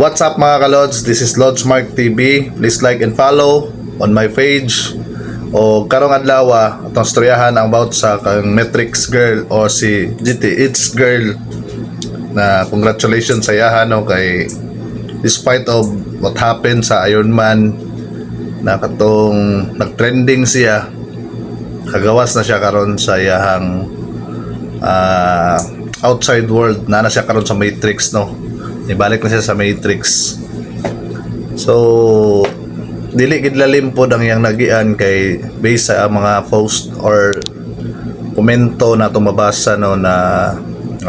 What's up mga kalods? This is Lods Mark TV. Please like and follow on my page. O karong adlaw atong storyahan ang about sa kang Matrix girl o si GTH girl na congratulations sa yahan no, kay despite of what happened sa Iron Man na katong nagtrending siya, kagawas na siya karon sa yahang outside world na siya karon sa Matrix no. Ibalik na siya sa Matrix. So dili gid lalim pod ang yang nagian kay based sa mga post or komento na mabasa no na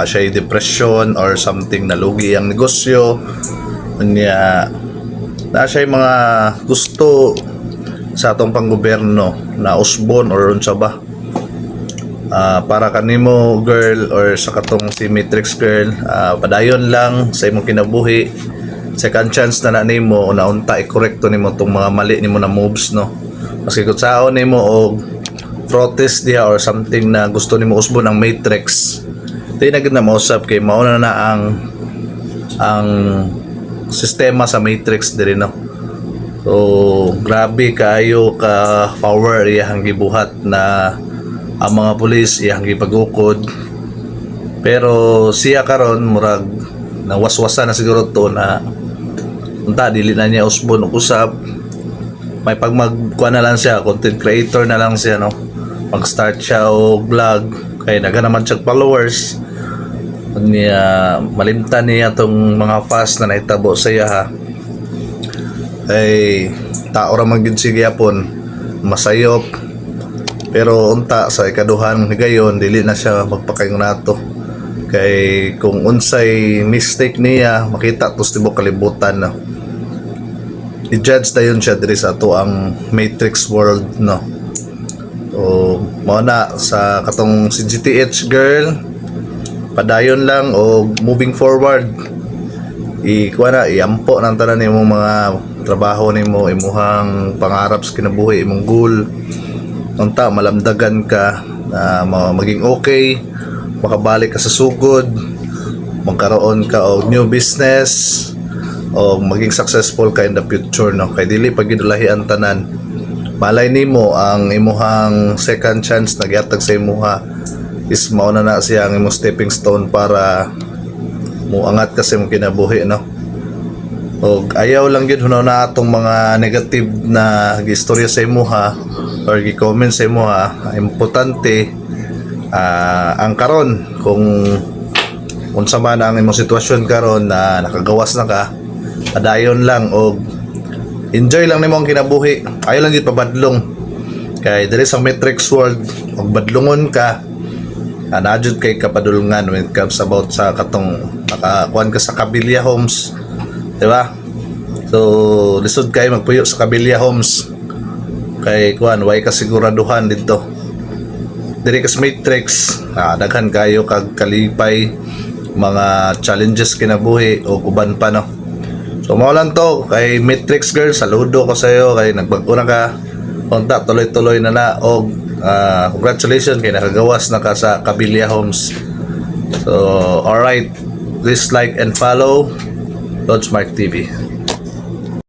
siya depression or something na lugi ang negosyo niya na siya mga gusto sa atong panggobyerno na usbon or unsa ba para kanimo girl or sa katong si Matrix girl, padayon lang sa imong kinabuhi, second chance na nimo una unta i-correcto nimo tong mga mali nimo na moves no. Kasi kung saon nimo og protest diha or something na gusto nimo usbon ang Matrix, di na gid na mausap kay mauna na ang sistema sa Matrix diri no. So grabe kayo ka power iyang gibuhat na ang mga pulis iyang gipagukod, pero siya karon murag nawaswasa na siguro to na unta dili na niya usbon og usab, may pagmagkuha na lang siya, content creator na lang siya no, mag-start siya og vlog kay naga naman siya followers niya, malimtan niya tong mga fans na nahitabo sa iya ha. Ay tao ra man gid siya gyapon masayop, pero unta sa ikaduhan gayon dili na siya magpakaingon nato kay kung unsay mistake niya makita tos tibok kalibutan no. I-judge tayon siya diri sa ato ang Matrix world no. So mao na sa katong si GTH girl, padayon lang o moving forward iampo nang tanan nimo mga trabaho nimo, imuhang pangarap sa kinabuhi, imong goal unta malamdagan ka na maging okay, makabalik ka sa sugod, magkaroon ka og new business o maging successful ka in the future no. Kay dili pag gidulahian tanan, malay nimo ang imuhang second chance na gihatag sa imuha is mauna na siya ang imong stepping stone para muangat ka sa imong kinabuhi no. Og ayaw lang gyud hunaw na atong mga negative na gistorya sa imuha or gi-comment sa imuha. Importante ang karon kung unsa man ang imong sitwasyon karon na nakagawas na ka, padayon lang og enjoy lang nimo ang kinabuhi. Ayaw lang gyud pabadlong kay diri sa Matrix world og badlongon ka anajud kay kapadulungan when it comes about sa katong nakakuan ka sa Kabilya Homes, di ba? So lisod kay magpuyo sa Kabilya Homes kay kuan way kasiguraduhan dito diri ka sa Matrix, daghan kayo kag kalipay mga challenges kinabuhi o uban pa no. So mao lang to kay Matrix girl, saludo ko sa iyo kay nagbag-o na ka, unta tuloy-tuloy na og congratulations kay nakagawas na ka sa Kabilya Homes. So alright, please like and follow Lods Mark TV.